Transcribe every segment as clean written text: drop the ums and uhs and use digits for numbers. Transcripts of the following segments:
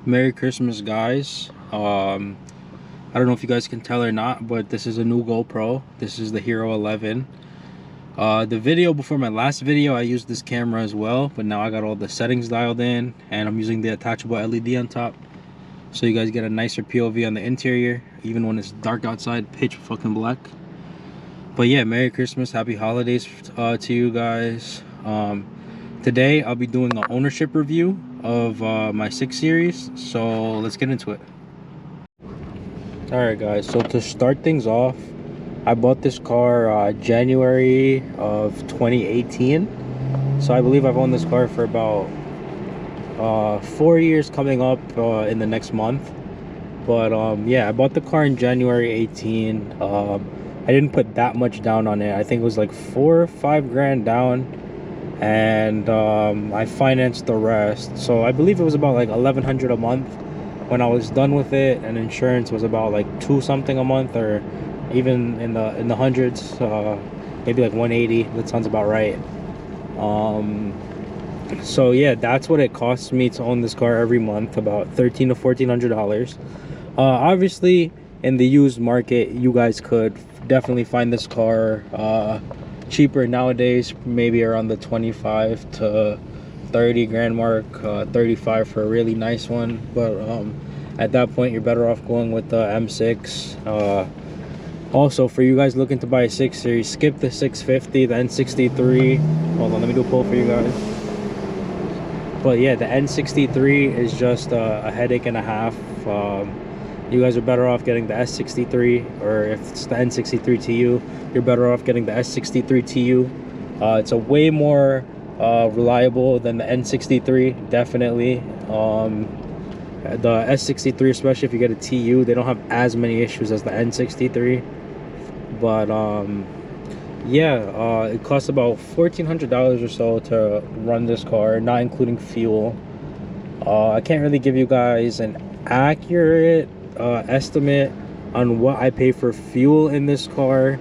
Merry Christmas, guys. I don't know if you guys can tell or not, but this is a new GoPro. This is the Hero 11. The video before my last video, I used this camera as well, but now I got all the settings dialed in, and I'm using the attachable LED on top, so you guys get a nicer POV on the interior, even when it's dark outside, pitch fucking black. But yeah, Merry Christmas, Happy Holidays to you guys. Today I'll be doing an ownership review of my 6 Series, so let's get into it. Alright guys, so to start things off, I bought this car January of 2018. So I believe I've owned this car for about 4 years coming up in the next month. But yeah, I bought the car in January 18. I didn't put that much down on it. I think it was like 4 or 5 grand down, and I financed the rest. So I believe it was about like $1,100 a month when I was done with it, and insurance was about like 2 something a month, or even in the hundreds, maybe like 180. That sounds about right. So yeah, that's what it costs me to own this car every month, about $1,300 to $1,400. Obviously in the used market, you guys could definitely find this car cheaper nowadays, maybe around the 25 to 30 grand mark, 35 for a really nice one. But at that point, you're better off going with the M6. Also, for you guys looking to buy a 6 Series, skip the 650, the N63. Hold on, let me do a poll for you guys. But yeah, the N63 is just a headache and a half. You guys are better off getting the S63, or if it's the N63 TU, you're better off getting the S63 TU. It's a way more reliable than the N63, definitely. The S63, especially if you get a TU, they don't have as many issues as the N63. But yeah, it costs about $1,400 or so to run this car, not including fuel. I can't really give you guys an accurate estimate on what I pay for fuel in this car,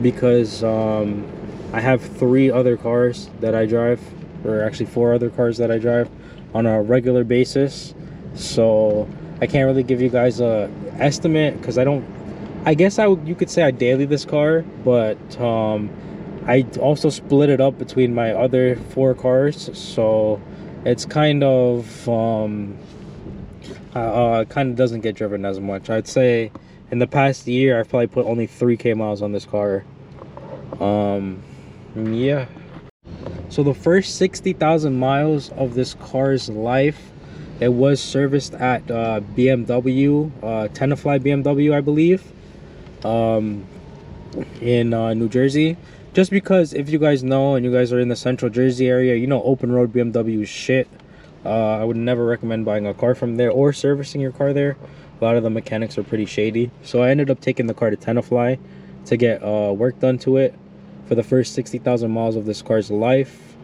because I have 3 other cars that I drive, or actually 4 other cars that I drive on a regular basis. So I can't really give you guys a estimate, because I guess you could say I daily this car, but I also split it up between my other 4 cars, so it's kind of doesn't get driven as much. I'd say in the past year I've probably put only 3K miles on this car. Yeah, so the first 60,000 miles of this car's life, it was serviced at BMW, Tenafly BMW, I believe, in New Jersey. Just because, if you guys know, and you guys are in the central Jersey area, you know open road BMW is shit. I would never recommend buying a car from there or servicing your car there. A lot of the mechanics are pretty shady. So I ended up taking the car to Tenafly to get work done to it for the first 60,000 miles of this car's life.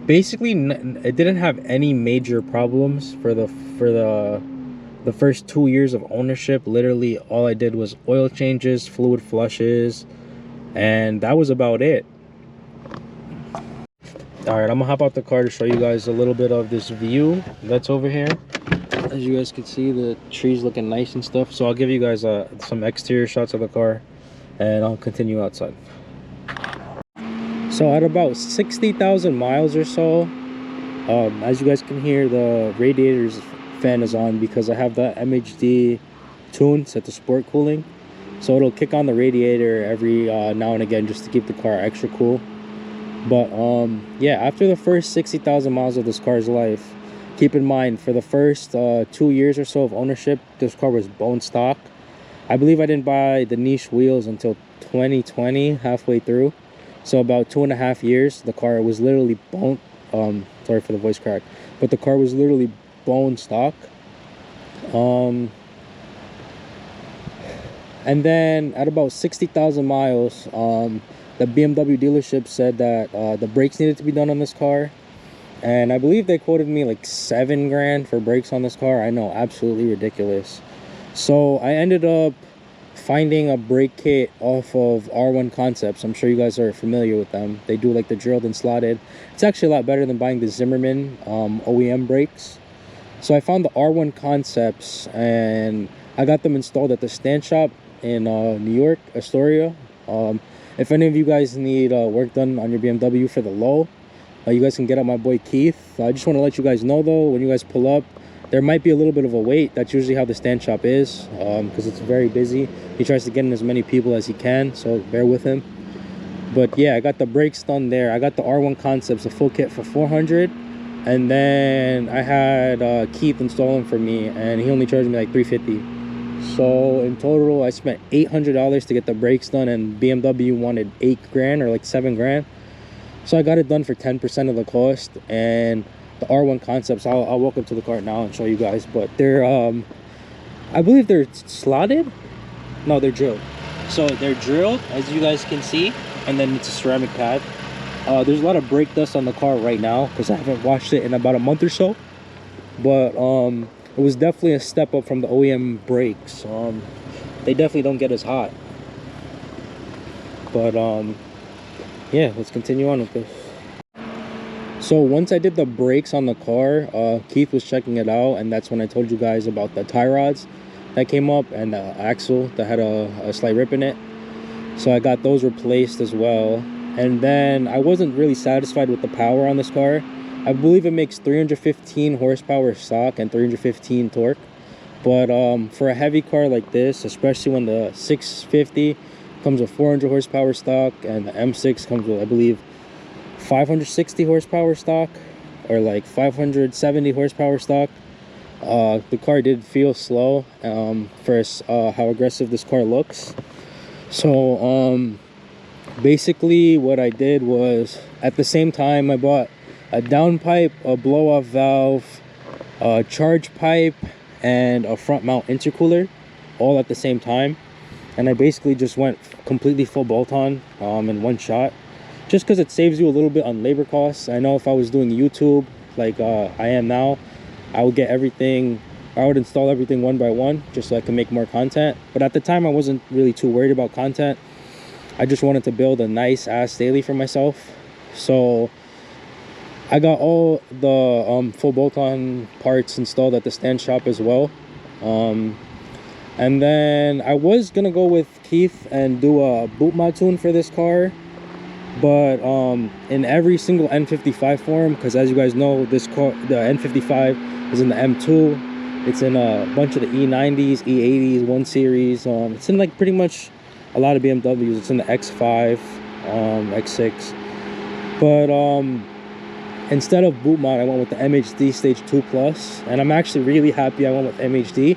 Basically, it didn't have any major problems for the first 2 years of ownership. Literally all I did was oil changes, fluid flushes, and that was about it. All right, I'm gonna hop out the car to show you guys a little bit of this view that's over here. As you guys can see, the trees looking nice and stuff. So I'll give you guys some exterior shots of the car, and I'll continue outside. So at about 60,000 miles or so, as you guys can hear, the radiator's fan is on because I have the MHD tune set to sport cooling. So it'll kick on the radiator every now and again just to keep the car extra cool. But yeah, after the first 60,000 miles of this car's life, keep in mind, for the first 2 years or so of ownership, this car was bone stock. I believe I didn't buy the niche wheels until 2020, halfway through. So about 2.5 years, the car was literally bone, sorry for the voice crack, but the car was literally bone stock. And then at about 60,000 miles, the BMW dealership said that the brakes needed to be done on this car, and I believe they quoted me like 7 grand for brakes on this car. I know, absolutely ridiculous. So I ended up finding a brake kit off of R1 Concepts. I'm sure you guys are familiar with them. They do like the drilled and slotted. It's actually a lot better than buying the Zimmerman OEM brakes. So I found the R1 Concepts, and I got them installed at the stand shop in New York, Astoria. If any of you guys need work done on your BMW for the low, you guys can get at my boy Keith. I just want to let you guys know though, when you guys pull up, there might be a little bit of a wait. That's usually how the stand shop is, because it's very busy. He tries to get in as many people as he can, so bear with him. But yeah, I got the brakes done there. I got the R1 Concepts, a full kit for $400, and then I had Keith install them for me, and he only charged me like $350. So in total, I spent $800 to get the brakes done, and BMW wanted $8 grand or like 7 grand. So I got it done for 10% of the cost. And the R1 Concepts, I'll walk up to the car now and show you guys, but they're I believe they're slotted. No, they're drilled. So they're drilled, as you guys can see, and then it's a ceramic pad. There's a lot of brake dust on the car right now because I haven't washed it in about a month or so, but it was definitely a step up from the OEM brakes. They definitely don't get as hot, but yeah, let's continue on with this. So once I did the brakes on the car, Keith was checking it out, and that's when I told you guys about the tie rods that came up and the axle that had a slight rip in it. So I got those replaced as well. And then I wasn't really satisfied with the power on this car. I believe it makes 315 horsepower stock and 315 torque. But for a heavy car like this, especially when the 650 comes with 400 horsepower stock and the M6 comes with, I believe, 560 horsepower stock or like 570 horsepower stock, the car did feel slow for how aggressive this car looks. So basically what I did was, at the same time, I bought a downpipe, a blow-off valve, a charge pipe, and a front mount intercooler, all at the same time. And I basically just went completely full bolt-on in one shot, just because it saves you a little bit on labor costs. I know if I was doing YouTube like I am now, I would get everything, I would install everything one by one just so I can make more content. But at the time, I wasn't really too worried about content. I just wanted to build a nice ass daily for myself. So I got all the full bolt-on parts installed at the stand shop as well. And then I was gonna go with Keith and do a boot mod tune for this car, but in every single N55 form, because as you guys know, this car, the N55 is in the M2, it's in a bunch of the E90s, E80s, 1 Series, it's in like pretty much a lot of BMWs. It's in the X5, X6, but instead of boot mod, I went with the MHD Stage 2 Plus, and I'm actually really happy I went with MHD,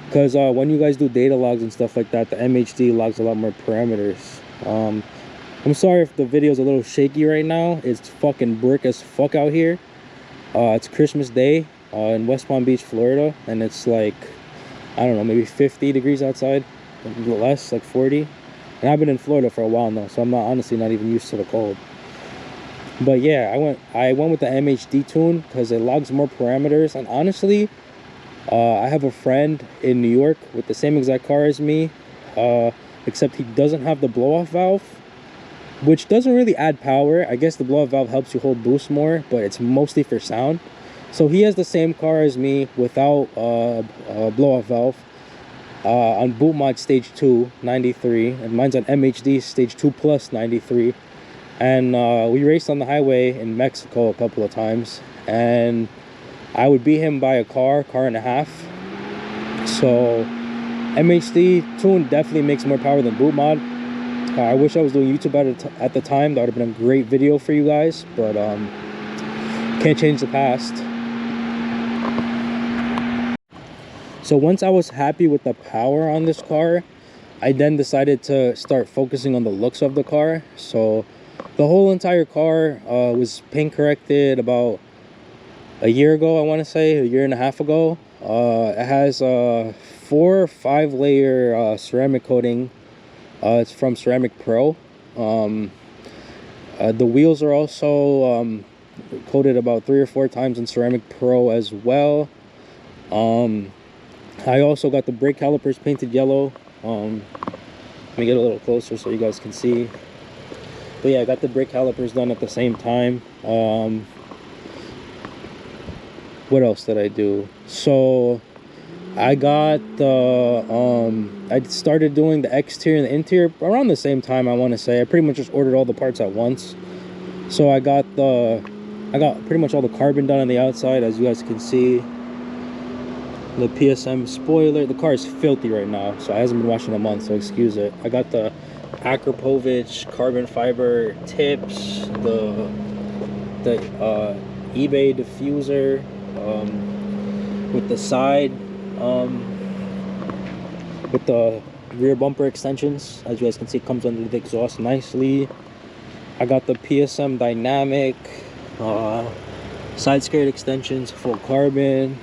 because when you guys do data logs and stuff like that, the MHD logs a lot more parameters. I'm sorry if the video's a little shaky right now. It's fucking brick as fuck out here. It's Christmas Day in West Palm Beach, Florida, and it's like, I don't know, maybe 50 degrees outside, less, like 40. And I've been in Florida for a while now, so I'm honestly not even used to the cold. But yeah, I went with the MHD tune because it logs more parameters. And honestly, I have a friend in New York with the same exact car as me, except he doesn't have the blow-off valve, which doesn't really add power. I guess the blow-off valve helps you hold boost more, but it's mostly for sound. So he has the same car as me without a blow-off valve on boot mod Stage 2 93, and mine's on MHD Stage 2 Plus 93. And we raced on the highway in Mexico a couple of times, and I would beat him by a car and a half. So MHD tune definitely makes more power than boot mod. I wish I was doing YouTube at the time. That would have been a great video for you guys, but can't change the past. So once I was happy with the power on this car, I then decided to start focusing on the looks of the car. So the whole entire car was paint corrected about a year ago, I want to say, a year and a half ago. It has a 4 or 5 layer ceramic coating. It's from Ceramic Pro. The wheels are also coated about 3 or 4 times in Ceramic Pro as well. I also got the brake calipers painted yellow. Let me get a little closer so you guys can see. But yeah, I got the brake calipers done at the same time. what else did I do? So I got the I started doing the exterior and the interior around the same time. I want to say I pretty much just ordered all the parts at once. So I got pretty much all the carbon done on the outside, as you guys can see. The PSM spoiler. The car is filthy right now, so I hasn't been washing in a month, so excuse it. I got the Akrapovich carbon fiber tips, the eBay diffuser with the side with the rear bumper extensions. As you guys can see, it comes under the exhaust nicely. I got the PSM dynamic side skirt extensions, full carbon.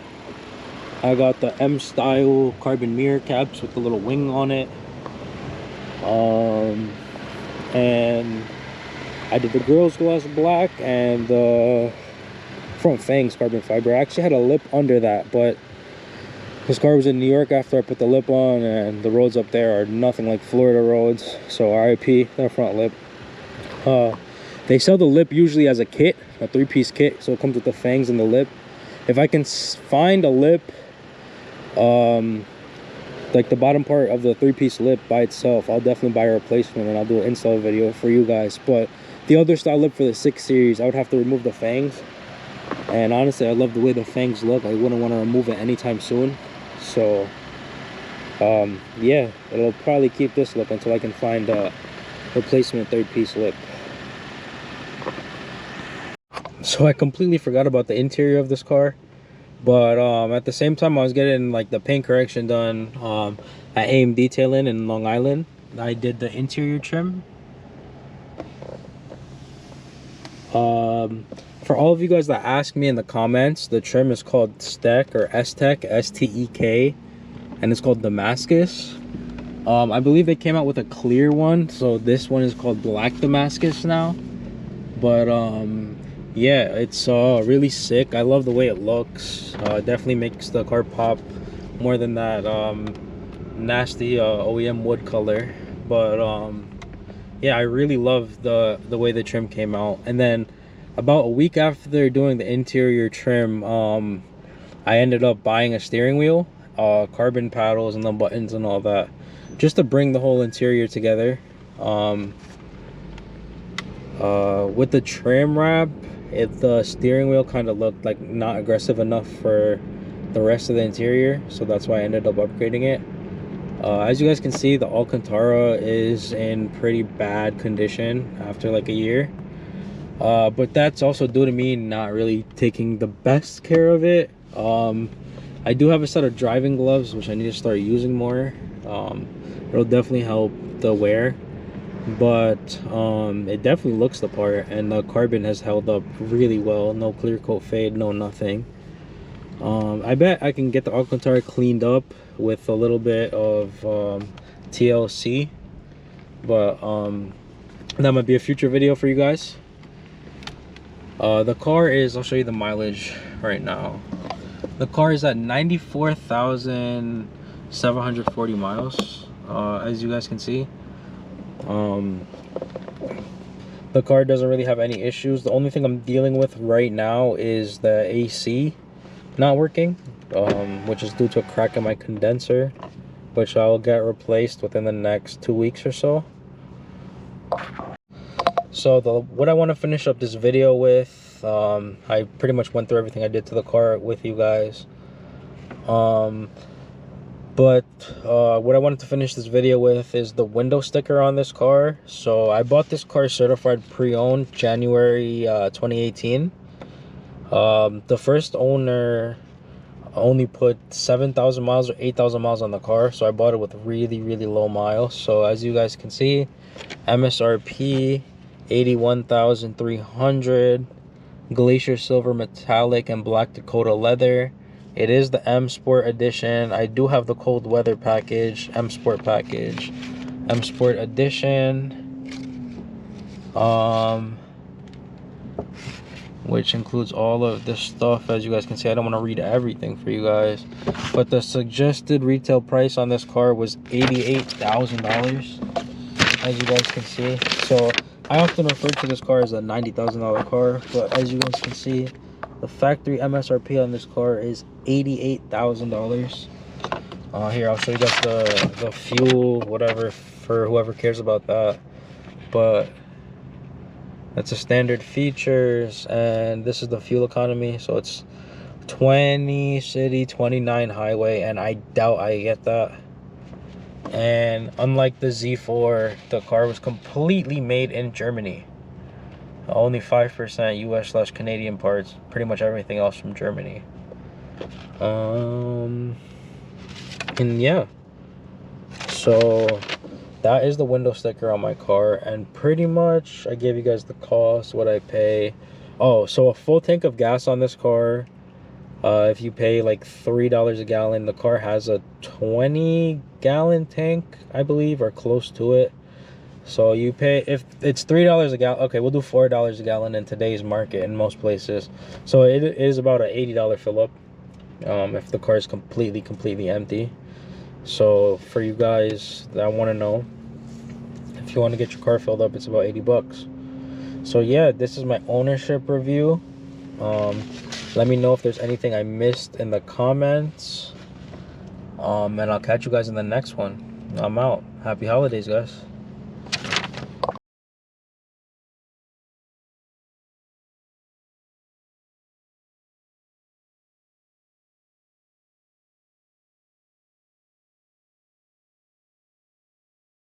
I got the M style carbon mirror caps with the little wing on it. And I did the grills gloss black and the front fangs carbon fiber. I actually had a lip under that, but this car was in New York after I put the lip on, and the roads up there are nothing like Florida roads, so RIP that front lip. They sell the lip usually as a kit, a 3-piece kit, so it comes with the fangs and the lip. If I can find a lip like the bottom part of the 3-piece lip by itself, I'll definitely buy a replacement and I'll do an install video for you guys. But the other style lip for the 6 Series, I would have to remove the fangs, and honestly I love the way the fangs look. I wouldn't want to remove it anytime soon. So yeah, it'll probably keep this look until I can find a replacement 3-piece lip. So I completely forgot about the interior of this car, but at the same time I was getting like the paint correction done at AM Detailing in Long Island. I did the interior trim. For all of you guys that ask me in the comments, the trim is called Stek or S-Tek, S-T-E-K, and it's called Damascus. I believe they came out with a clear one, so this one is called Black Damascus now. But yeah, it's really sick. I love the way it looks. Definitely makes the car pop more than that nasty OEM wood color. But yeah, I really love the way the trim came out. And then about a week after doing the interior trim, I ended up buying a steering wheel, carbon paddles and the buttons and all that, just to bring the whole interior together. With the trim wrap, the steering wheel kind of looked like not aggressive enough for the rest of the interior, so that's why I ended up upgrading it. As you guys can see, the Alcantara is in pretty bad condition after like a year, but that's also due to me not really taking the best care of it. I do have a set of driving gloves which I need to start using more. It'll definitely help the wear, but it definitely looks the part, and the carbon has held up really well. No clear coat fade, no nothing. I bet I can get the Alcantara cleaned up with a little bit of TLC, but that might be a future video for you guys. The car is, I'll show you the mileage right now. The car is at 94,740 miles, as you guys can see. The car doesn't really have any issues. The only thing I'm dealing with right now is the AC not working, which is due to a crack in my condenser, which I'll get replaced within the next 2 weeks or so. So what I want to finish up this video with, I pretty much went through everything I did to the car with you guys. But what I wanted to finish this video with is the window sticker on this car. So I bought this car certified pre-owned January 2018. The first owner only put 7,000 miles or 8,000 miles on the car, so I bought it with really low miles. So as you guys can see, MSRP 81,300, glacier silver metallic and black Dakota leather. It is the M Sport edition. I do have the cold weather package, M Sport package, M Sport edition, which includes all of this stuff. As you guys can see, I don't want to read everything for you guys, but the suggested retail price on this car was $88,000, as you guys can see. So I often refer to this car as a $90,000 car, but as you guys can see, The factory MSRP on this car is $88,000. Here, I'll show you guys the fuel, whatever, for whoever cares about that. But that's the standard features, and this is the fuel economy. So it's 20 city, 29 highway, and I doubt I get that. And unlike the Z4, the car was completely made in Germany. Only 5% US/Canadian parts. Pretty much everything else from Germany. And yeah, so that is the window sticker on my car, and pretty much I gave you guys the cost, what I pay. Oh, so a full tank of gas on this car, if you pay like $3 a gallon, the car has a 20-gallon tank, I believe, or close to it. So you pay, if it's $3 a gallon, okay, we'll do $4 a gallon in today's market in most places. So it is about an $80 fill up, if the car is completely empty. So for you guys that want to know, if you want to get your car filled up, it's about 80 bucks. So yeah, this is my ownership review. Let me know if there's anything I missed in the comments. And I'll catch you guys in the next one. I'm out. Happy holidays, guys.